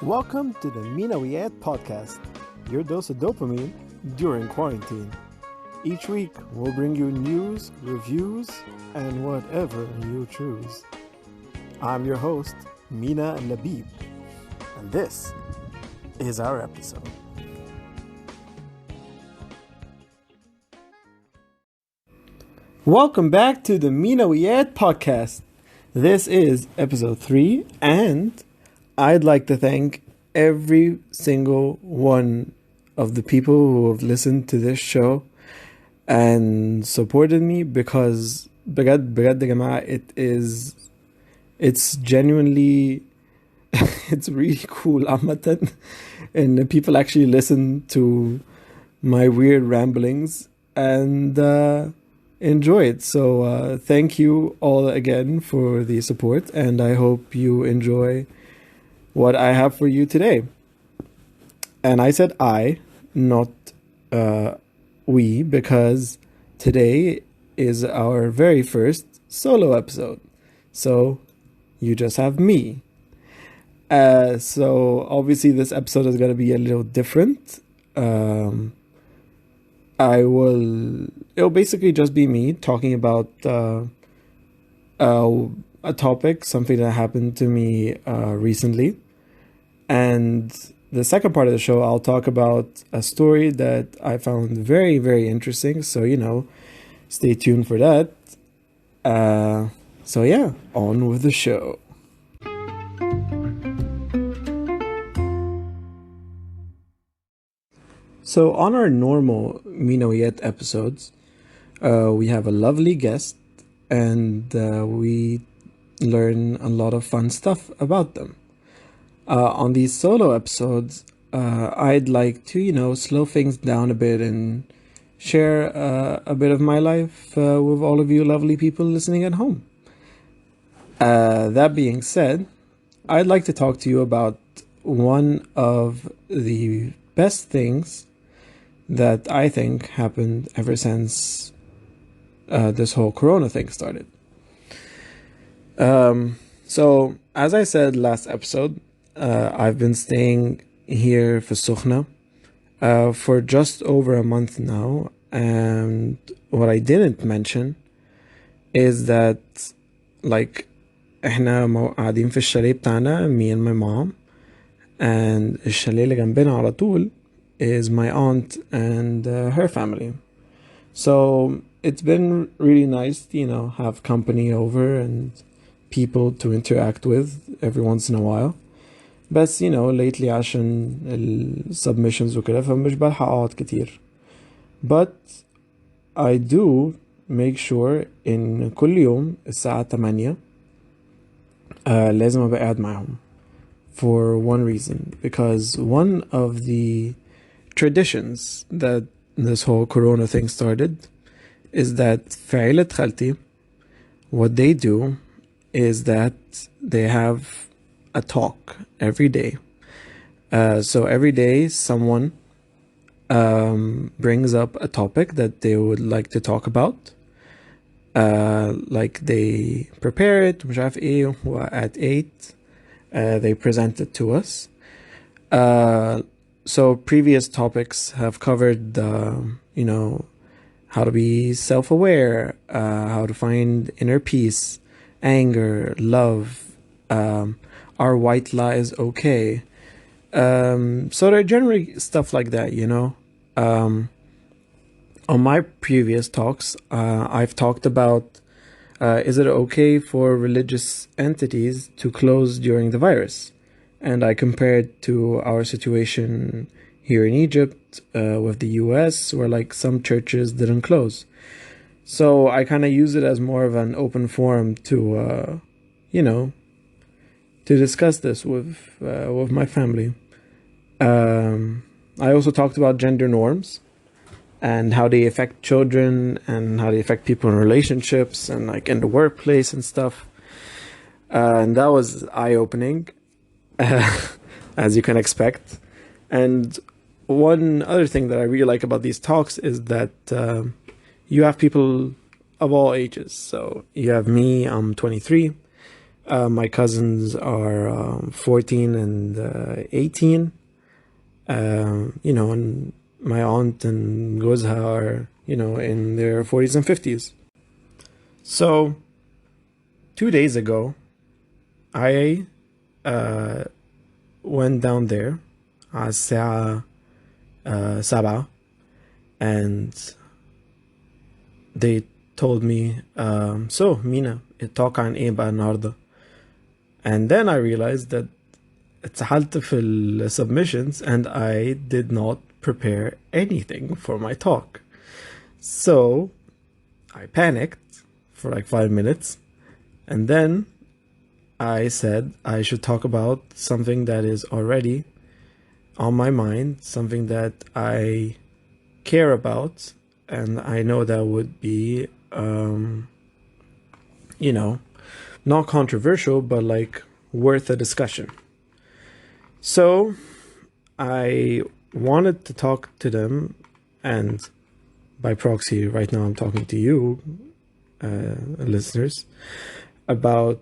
Welcome to the MINAWYAT Podcast, your dose of dopamine during quarantine. Each week, we'll bring you news, reviews, and whatever you choose. I'm your host, Mina Labib, and this is our episode. Welcome back to the MINAWYAT Podcast. This is episode 3, and I'd like to thank every single one of the people who have listened to this show and supported me because بجد يا جماعة, it's genuinely it's really cool عامة and people actually listen to my weird ramblings and enjoy it. So thank you all again for the support, and I hope you enjoy what I have for you today. And I said I, not we, because today is our very first solo episode. So you just have me. So obviously this episode is going to be a little different. It'll basically just be me talking about a topic, something that happened to me recently. And the second part of the show, I'll talk about a story that I found very, very interesting. So, stay tuned for that. So yeah, on with the show. So on our normal MINAWYAT episodes, we have a lovely guest and we learn a lot of fun stuff about them. On these solo episodes, I'd like to, slow things down a bit and share a bit of my life with all of you lovely people listening at home. That being said, I'd like to talk to you about one of the best things that I think happened ever since this whole Corona thing started. So, as I said last episode, I've been staying here for Sukhna for just over a month now, and what I didn't mention is that, احنا قاعدين في الشاليه بتاعنا, me and my mom, and الشاليه اللي جنبنا على طول is my aunt and her family. So it's been really nice, have company over and people to interact with every once in a while. بس lately عشان submissions وكده فمش بلحق اقعد كتير. But I do make sure إن كل يوم الساعة 8 لازم أبقى قاعد معهم. For one reason, because one of the traditions that this whole Corona thing started is that في عيلة خالتي, what they do is that they have a talk every day. So every day someone brings up a topic that they would like to talk about. Like they prepare it, مش عارف ايه, at 8 they present it to us. So previous topics have covered how to be self-aware, how to find inner peace, anger, love, are white lies okay? So they're generally stuff like that, On my previous talks, I've talked about is it okay for religious entities to close during the virus? And I compared to our situation here in Egypt with the US, where some churches didn't close. So I kind of use it as more of an open forum to, to discuss this with my family. I also talked about gender norms and how they affect children and how they affect people in relationships and in the workplace and stuff. And that was eye-opening. As you can expect. And one other thing that I really like about these talks is that you have people of all ages. So you have me, I'm 23. My cousins are 14 and 18. And my aunt and Gozha are, in their 40s and 50s. So, 2 days ago, I went down there على الساعة 7, and they told me, so Mina, talk عن ايه بقى النهاردة? And then I realized that اتسحلت في ال submissions and I did not prepare anything for my talk. So I panicked for like 5 minutes, and then I said I should talk about something that is already on my mind, something that I care about, and I know that would be, not controversial, but like worth a discussion. So I wanted to talk to them, and by proxy, right now I'm talking to you, listeners, about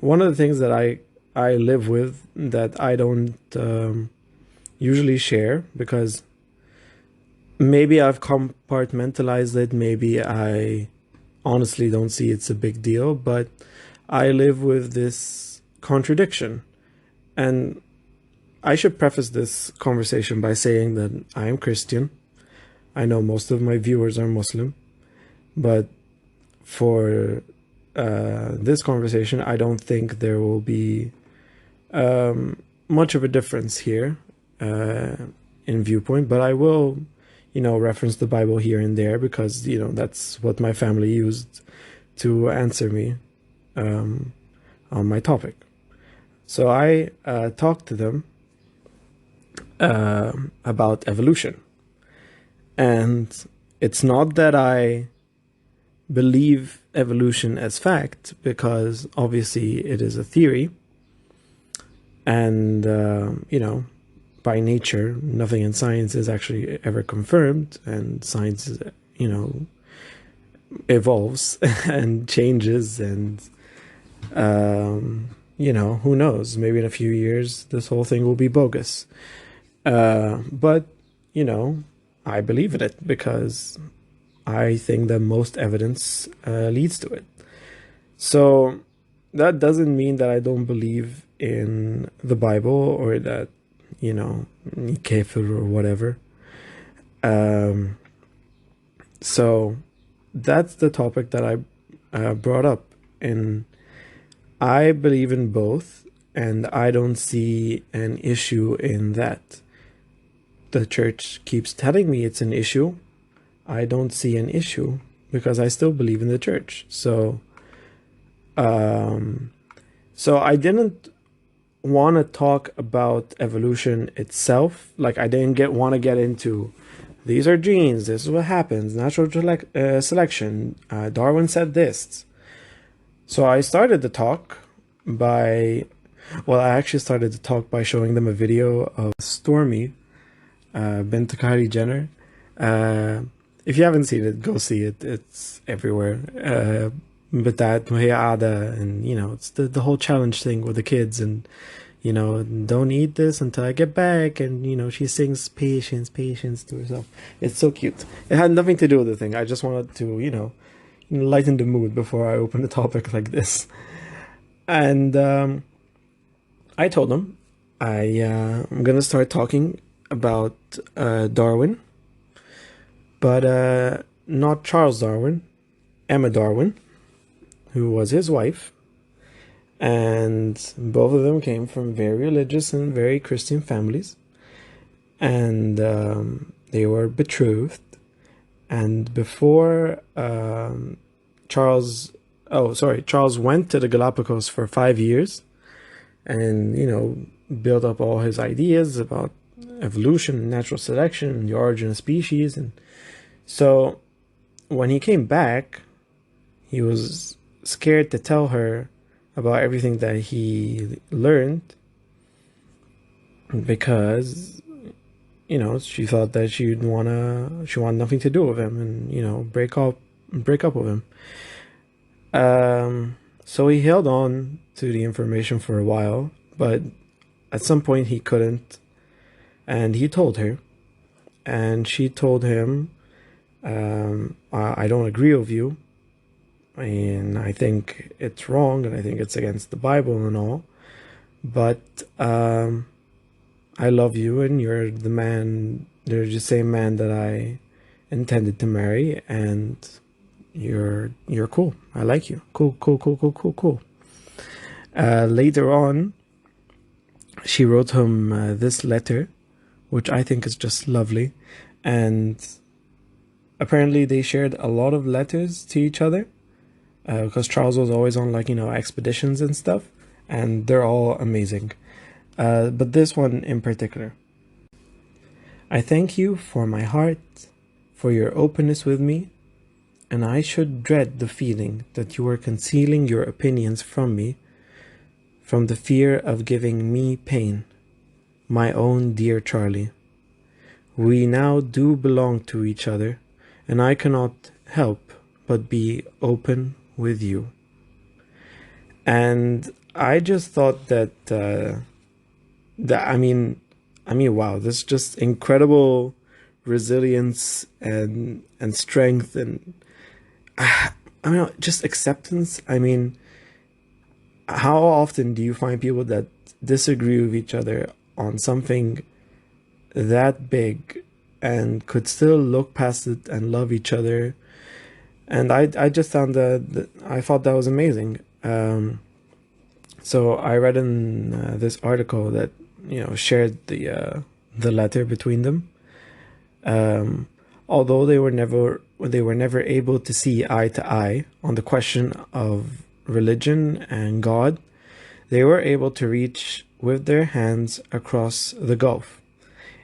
one of the things that I live with that I don't usually share, because maybe I've compartmentalized it, maybe I honestly don't see it's a big deal, but I live with this contradiction. And I should preface this conversation by saying that I am Christian. I know most of my viewers are Muslim, but for this conversation, I don't think there will be much of a difference here in viewpoint, but I will, reference the Bible here and there, because, that's what my family used to answer me on my topic. So I talked to them about evolution. And it's not that I believe evolution as fact, because obviously it is a theory. And, by nature, nothing in science is actually ever confirmed. And science, evolves and changes, and who knows, maybe in a few years this whole thing will be bogus, but I believe in it because I think that most evidence leads to it. So that doesn't mean that I don't believe in the Bible, or that kafir or whatever. So that's the topic that I brought up, and I believe in both, and I don't see an issue in that. The church keeps telling me it's an issue. I don't see an issue because I still believe in the church. So I didn't want to talk about evolution itself. Like, I didn't want to get into these are genes, this is what happens, natural selection, Darwin said this. So I started the talk by showing them a video of Stormy, bint Kylie Jenner. If you haven't seen it, go see it. It's everywhere. But that وهي قاعدة, and it's the whole challenge thing with the kids, and don't eat this until I get back, and she sings patience to herself. It's so cute. It had nothing to do with the thing. I just wanted to lighten the mood before I open a topic like this. And I told them I'm gonna start talking about Darwin, but not Charles Darwin, Emma Darwin, who was his wife, and both of them came from very religious and very Christian families, and they were betrothed. And before Charles went to the Galapagos for 5 years, and built up all his ideas about evolution, natural selection, and the origin of species. And so when he came back, he was scared to tell her about everything that he learned, because she thought that she wanted nothing to do with him, and break up with him. So he held on to the information for a while, but at some point he couldn't, and he told her, and she told him, I don't agree with you, and I think it's wrong, and I think it's against the Bible and all, but I love you, and you're the same man that I intended to marry, and you're cool. I like you. Cool, cool, cool, cool, cool, cool. Later on, she wrote him this letter, which I think is just lovely, and apparently they shared a lot of letters to each other, because Charles was always on expeditions and stuff, and they're all amazing. But this one in particular. I thank you for my heart, for your openness with me, and I should dread the feeling that you are concealing your opinions from me, from the fear of giving me pain, my own dear Charlie. We now do belong to each other, and I cannot help but be open with you. And I just thought wow, this just incredible resilience and strength and just acceptance. I mean, how often do you find people that disagree with each other on something that big and could still look past it and love each other? And I just found that I thought that was amazing. So I read in this article that shared the letter between them. Although they were never able to see eye to eye on the question of religion and God, they were able to reach with their hands across the gulf.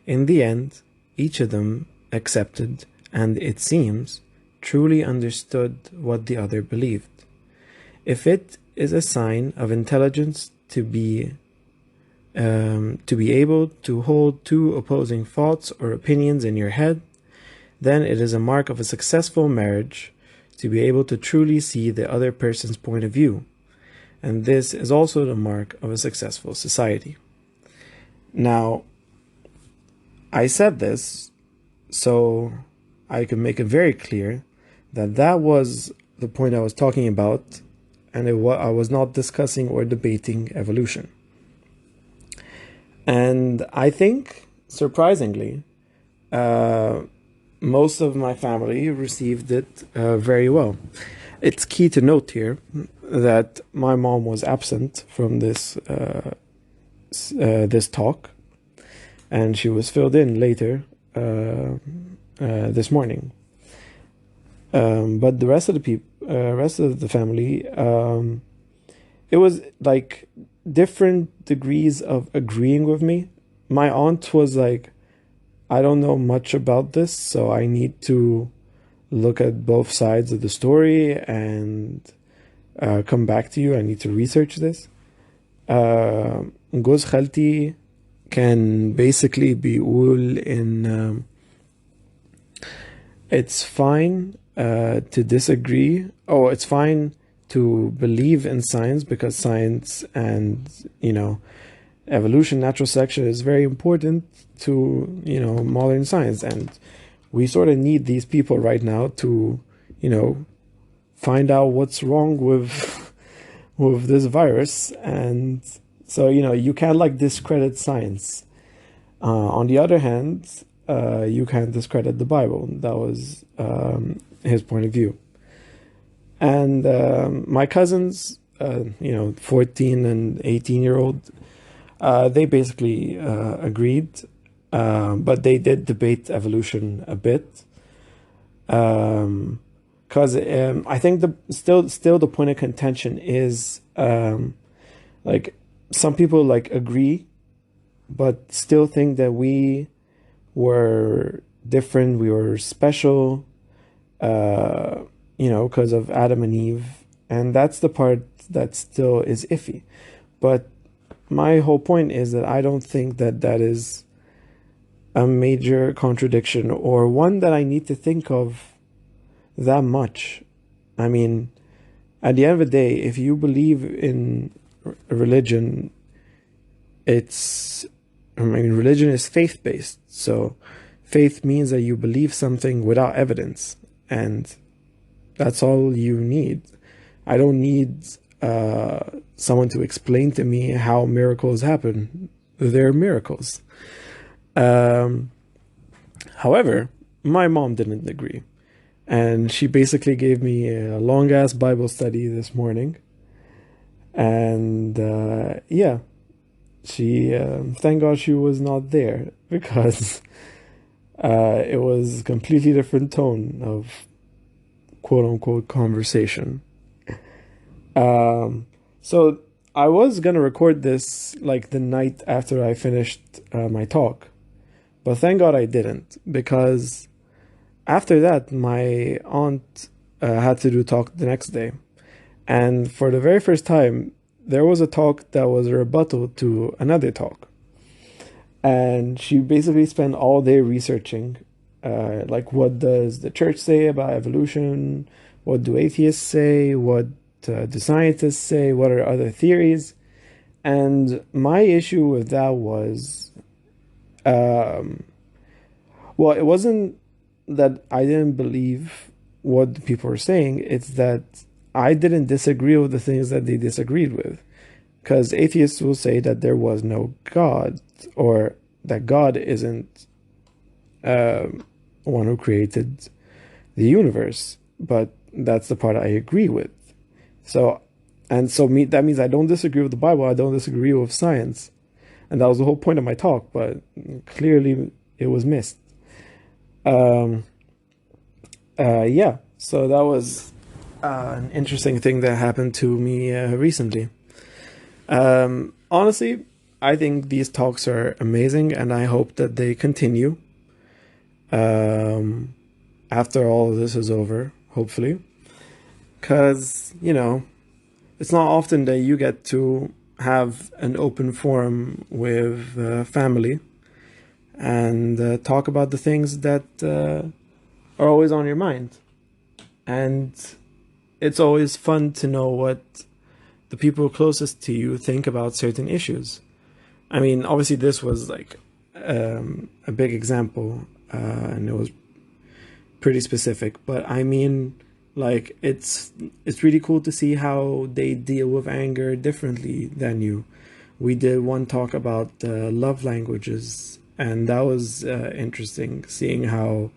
In the end, each of them accepted, and it seems truly understood what the other believed. If it is a sign of intelligence to be able to hold two opposing thoughts or opinions in your head, then it is a mark of a successful marriage to be able to truly see the other person's point of view. And this is also the mark of a successful society. Now, I said this so I can make it very clear that was the point I was talking about, and I was not discussing or debating evolution. And I think, surprisingly, most of my family received it very well. It's key to note here that my mom was absent from this talk, and she was filled in later this morning. But the rest of the family, it was like different degrees of agreeing with me. My aunt was like, I don't know much about this, so I need to look at both sides of the story and come back to you. I need to research this. Goz Khalti can basically بيقول in it's fine to disagree. Oh, it's fine to believe in science, because science and evolution, natural selection is very important to modern science, and we sort of need these people right now to find out what's wrong with this virus. And so you can't discredit science. On the other hand, you can't discredit the Bible. That was his point of view. And my cousins, 14 and 18-year-old, they basically agreed, but they did debate evolution a bit. Because I think still the point of contention is some people agree, but still think that we were different, we were special, because of Adam and Eve, and that's the part that still is iffy. But my whole point is that I don't think that is a major contradiction, or one that I need to think of that much. I mean, At the end of the day, if you believe in religion, religion is faith-based. So faith means that you believe something without evidence, and that's all you need. I don't need someone to explain to me how miracles happen. They're miracles. However, my mom didn't agree. And she basically gave me a long-ass Bible study this morning. And thank God she was not there, because it was a completely different tone of quote-unquote conversation. So I was going to record this like the night after I finished my talk. But thank God I didn't, because after that, my aunt had to do talk the next day. And for the very first time, there was a talk that was a rebuttal to another talk. And she basically spent all day researching, like, what does the church say about evolution? What do atheists say? What do scientists say? What are other theories? And my issue with that was, well, it wasn't that I didn't believe what the people were saying. It's that I didn't disagree with the things that they disagreed with. Because atheists will say that there was no God, or that God isn't one who created the universe. But that's the part I agree with. That means I don't disagree with the Bible. I don't disagree with science. And that was the whole point of my talk, but clearly it was missed. So that was an interesting thing that happened to me recently. Honestly, I think these talks are amazing, and I hope that they continue after all of this is over, hopefully. Because, it's not often that you get to have an open forum with family and talk about the things that are always on your mind. And it's always fun to know what the people closest to you think about certain issues. I mean, obviously this was like a big example, and it was pretty specific, but I mean, like, it's really cool to see how they deal with anger differently than you. We did one talk about love languages, and that was interesting, seeing how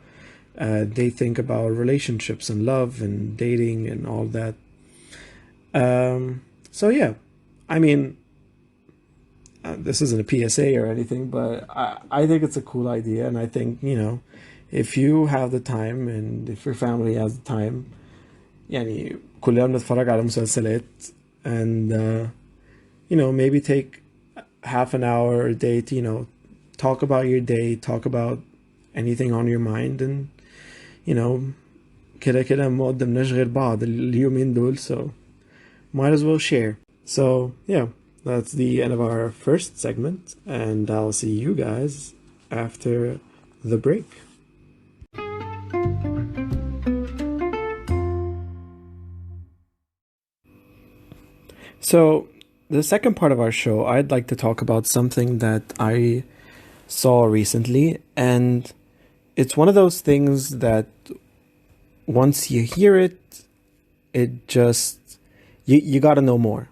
they think about relationships and love and dating and all that. So yeah, I mean, this isn't a PSA or anything, but I think it's a cool idea, and I think, if you have the time and if your family has the time, يعني كلنا بنتفرج على مسلسلات, and maybe take half an hour a day to talk about your day, talk about anything on your mind, and كده كده ما قدمناش غير بعض اليومين دول, so might as well share. So yeah, that's the end of our first segment, and I'll see you guys after the break. So, the second part of our show, I'd like to talk about something that I saw recently, and it's one of those things that once you hear it, it just, you gotta know more.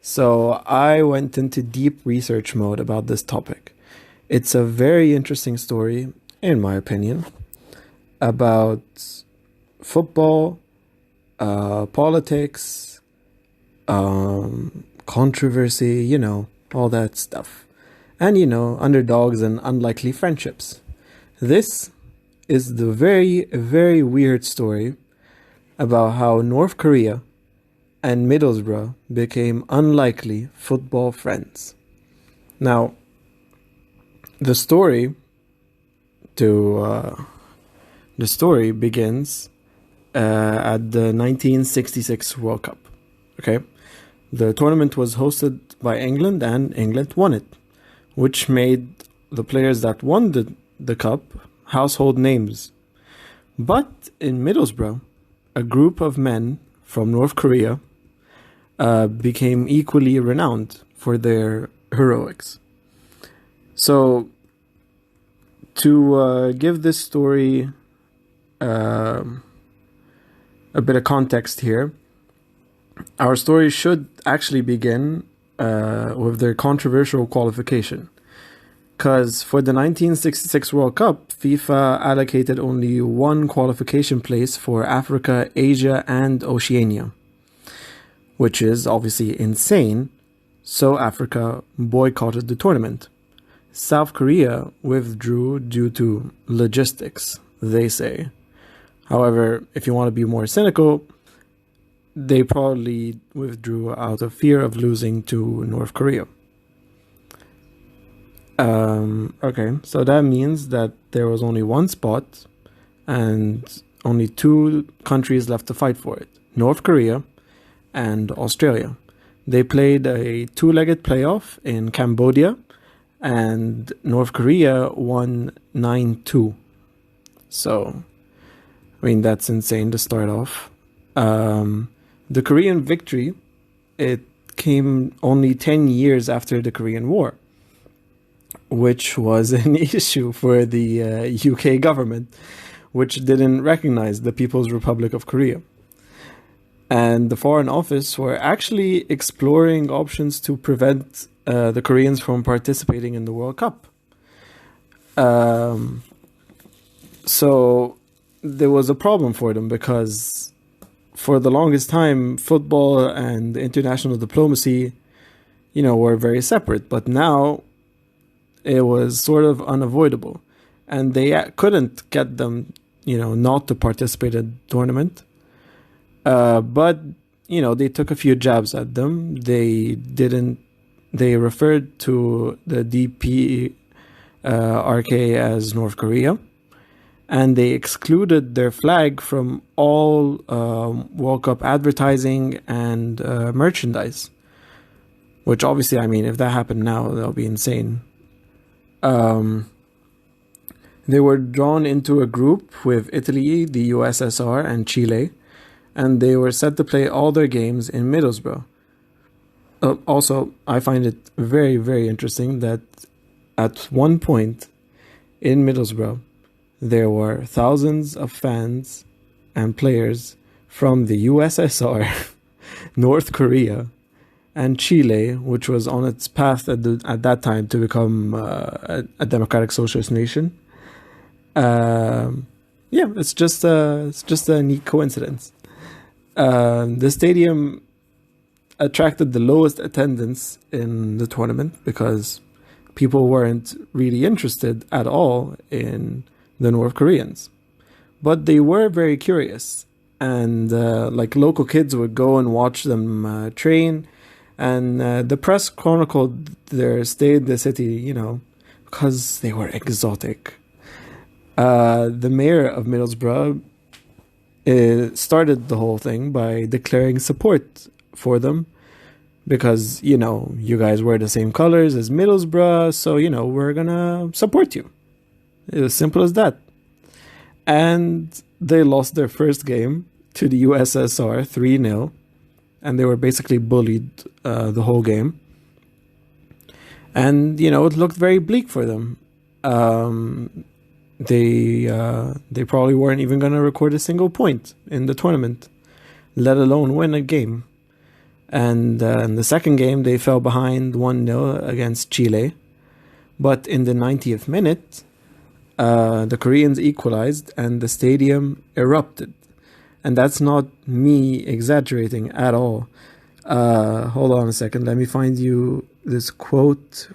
So I went into deep research mode about this topic. It's a very interesting story, in my opinion, about football, politics, controversy, all that stuff. And, underdogs and unlikely friendships. This is the very, very weird story about how North Korea and Middlesbrough became unlikely football friends. Now, the story begins at the 1966 World Cup. Okay, the tournament was hosted by England, and England won it, which made the players that won the cup household names. But in Middlesbrough, a group of men from North Korea became equally renowned for their heroics. So, to give this story a bit of context here, our story should actually begin with their controversial qualification. Because for the 1966 World Cup, FIFA allocated only one qualification place for Africa, Asia, and Oceania, which is obviously insane, so Africa boycotted the tournament. South Korea withdrew due to logistics, they say. However, if you want to be more cynical, they probably withdrew out of fear of losing to North Korea. Okay, so that means that there was only one spot and only two countries left to fight for it: North Korea and Australia. They played a two-legged playoff in Cambodia, and North Korea won 9-2. So, I mean, that's insane to start off. The Korean victory, it came only 10 years after the Korean War, which was an issue for the UK government, which didn't recognize the People's Republic of Korea. And the Foreign Office were actually exploring options to prevent the Koreans from participating in the World Cup. So there was a problem for them because for the longest time, football and international diplomacy, were very separate. But now it was sort of unavoidable. And they couldn't get them, not to participate in the tournament. But, they took a few jabs at them. They referred to the DPRK as North Korea. And they excluded their flag from all World Cup advertising and merchandise. Which obviously, if that happened now, that'll be insane. They were drawn into a group with Italy, the USSR, and Chile. And they were set to play all their games in Middlesbrough. Also, I find it very, very interesting that at one point in Middlesbrough, there were thousands of fans and players from the USSR, North Korea, and Chile, which was on its path at that time to become a democratic socialist nation. It's just a neat coincidence. The stadium attracted the lowest attendance in the tournament because people weren't really interested at all in the North Koreans. But they were very curious. And local kids would go and watch them train. And the press chronicled their stay in the city, because they were exotic. The mayor of Middlesbrough started the whole thing by declaring support for them because, you guys wear the same colors as Middlesbrough, so, we're gonna support you. It was simple as that. And they lost their first game to the USSR 3-0, and they were basically bullied the whole game. And, it looked very bleak for them. They probably weren't even going to record a single point in the tournament, let alone win a game. And in the second game, they fell behind 1-0 against Chile. But in the 90th minute, the Koreans equalized and the stadium erupted. And that's not me exaggerating at all. Hold on a second. Let me find you this quote.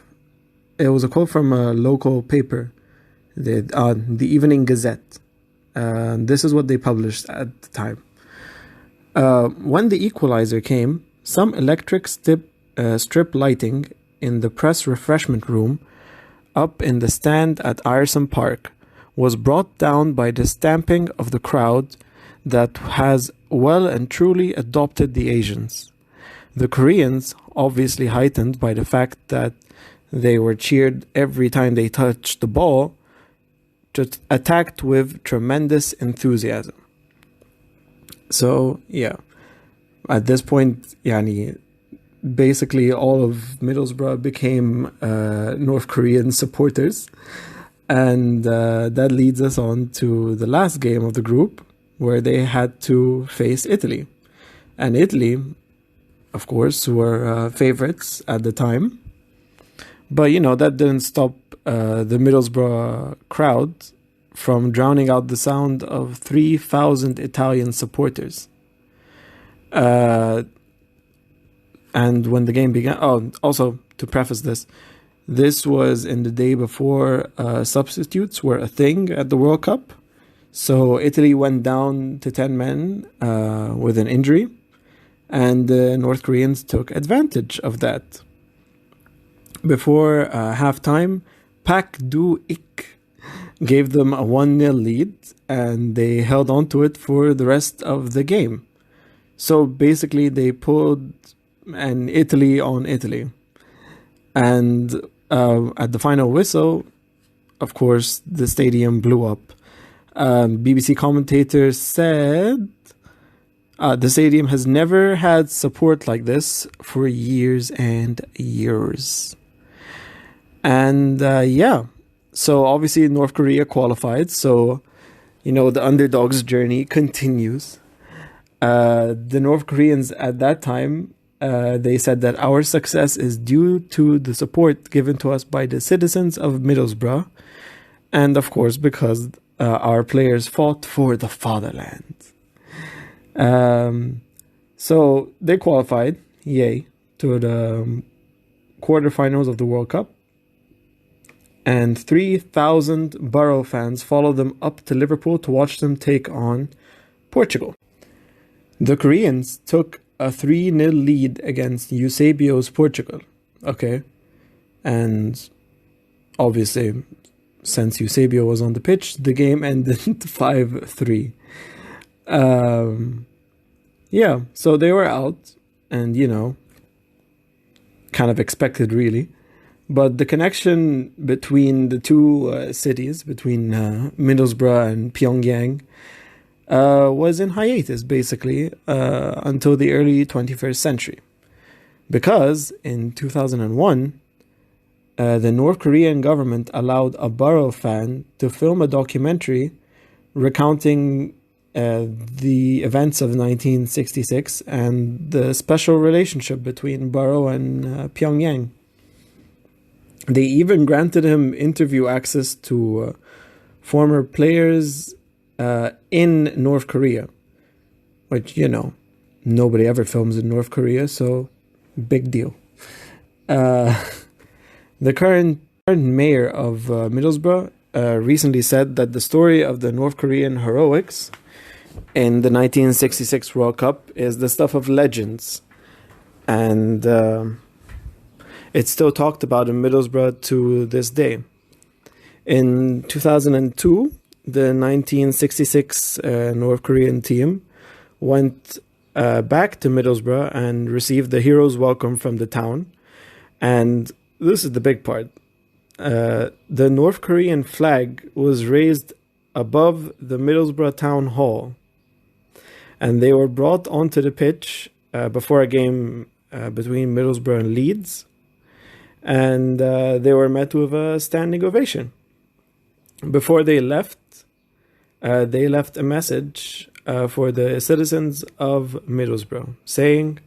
It was a quote from a local paper, the Evening Gazette. This is what they published at the time. When the equalizer came, some electric strip lighting in the press refreshment room up in the stand at Ireson Park was brought down by the stamping of the crowd that has well and truly adopted the Asians. The Koreans, obviously heightened by the fact that they were cheered every time they touched the ball, just attacked with tremendous enthusiasm. So, yeah. at this point, yani, basically all of Middlesbrough became North Korean supporters. And that leads us on to the last game of the group, where they had to face Italy. And Italy, of course, were favorites at the time. But, that didn't stop the Middlesbrough crowd from drowning out the sound of 3,000 Italian supporters. And when the game began... Oh, also, to preface this was in the day before substitutes were a thing at the World Cup. So Italy went down to 10 men with an injury, and the North Koreans took advantage of that. Before halftime, Pak Do-ik gave them a 1-0 lead, and they held on to it for the rest of the game. So basically they pulled an Italy on Italy. And at the final whistle, of course, the stadium blew up. BBC commentators said the stadium has never had support like this for years and years. And so obviously North Korea qualified. So, the underdog's journey continues. The North Koreans at that time, they said that our success is due to the support given to us by the citizens of Middlesbrough, and of course because our players fought for the fatherland. So they qualified, yay, to the quarterfinals of the World Cup, and 3,000 Borough fans followed them up to Liverpool to watch them take on Portugal. The Koreans took a 3-0 lead against Eusebio's Portugal. Okay. And obviously, since Eusebio was on the pitch, the game ended 5-3. So they were out, and, kind of expected, really. But the connection between the two cities, between Middlesbrough and Pyongyang, was in hiatus, basically, until the early 21st century. Because in 2001, the North Korean government allowed a Borough fan to film a documentary recounting the events of 1966 and the special relationship between Borough and Pyongyang. They even granted him interview access to former players in North Korea, which, nobody ever films in North Korea, so big deal. The current mayor of Middlesbrough recently said that the story of the North Korean heroics in the 1966 World Cup is the stuff of legends, and it's still talked about in Middlesbrough to this day. In 2002, the 1966 North Korean team went back to Middlesbrough and received the hero's welcome from the town. And this is the big part. The North Korean flag was raised above the Middlesbrough Town Hall. And they were brought onto the pitch before a game between Middlesbrough and Leeds. And they were met with a standing ovation. Before they left a message for the citizens of Middlesbrough, saying,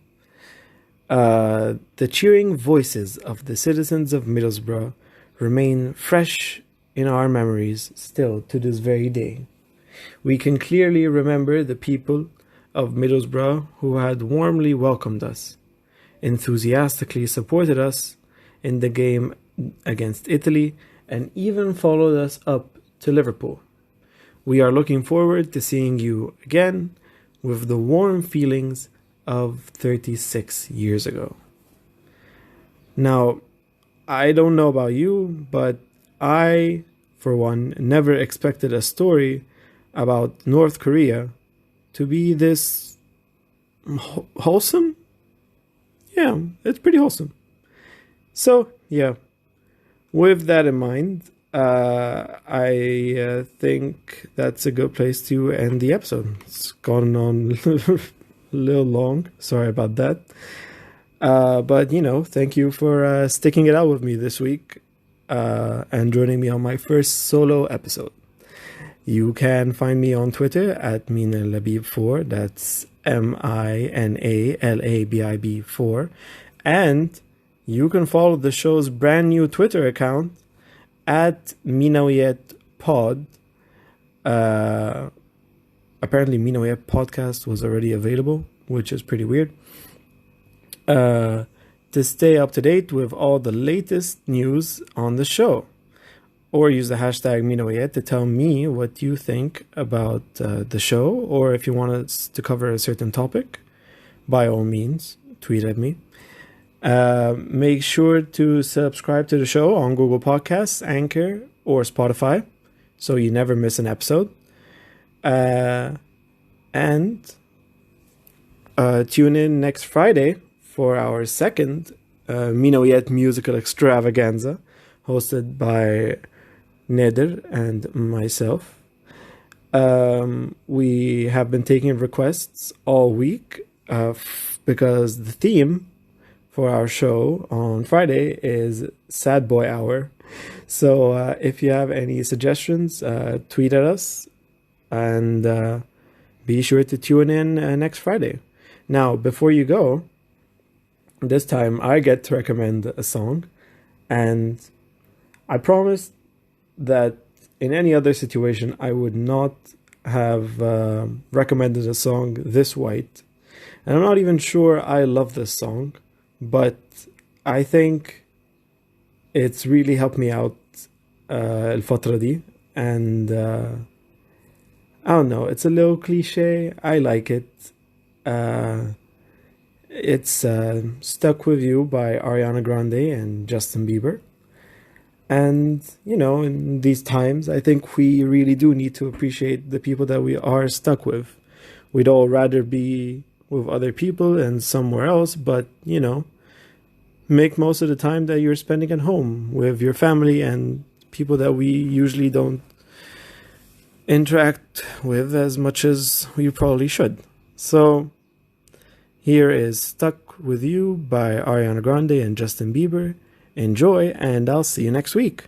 the cheering voices of the citizens of Middlesbrough remain fresh in our memories still to this very day. We can clearly remember the people of Middlesbrough who had warmly welcomed us, enthusiastically supported us in the game against Italy, and even followed us up to Liverpool. We are looking forward to seeing you again with the warm feelings of 36 years ago. Now, I don't know about you, but I, for one, never expected a story about North Korea to be this wholesome. Yeah, it's pretty wholesome. So, yeah, with that in mind, I think that's a good place to end the episode. It's gone on little long. Sorry about that. But, thank you for sticking it out with me this week and joining me on my first solo episode. You can find me on Twitter at MINALABIB4. That's MINALABIB4. And you can follow the show's brand new Twitter account at MINAWYAT Pod. Apparently MINAWYAT Podcast was already available, which is pretty weird. To stay up to date with all the latest news on the show. Or use the hashtag MINAWYAT to tell me what you think about the show, or if you want us to cover a certain topic, by all means, tweet at me. Make sure to subscribe to the show on Google Podcasts, Anchor, or Spotify, so you never miss an episode. And tune in next Friday for our second MINAWYAT musical extravaganza, hosted by Neder and myself. We have been taking requests all week because the theme for our show on Friday is Sad Boy Hour. So if you have any suggestions, tweet at us and be sure to tune in next Friday. Now, before you go, this time I get to recommend a song, and I promised that in any other situation I would not have recommended a song this white. And I'm not even sure I love this song, but I think it's really helped me out الفترة دي, and I don't know, it's a little cliche. I like it. It's Stuck With You by Ariana Grande and Justin Bieber. And, in these times, I think we really do need to appreciate the people that we are stuck with. We'd all rather be with other people and somewhere else, but, make most of the time that you're spending at home with your family and people that we usually don't interact with as much as we probably should. So, here is Stuck With You by Ariana Grande and Justin Bieber. Enjoy, and I'll see you next week.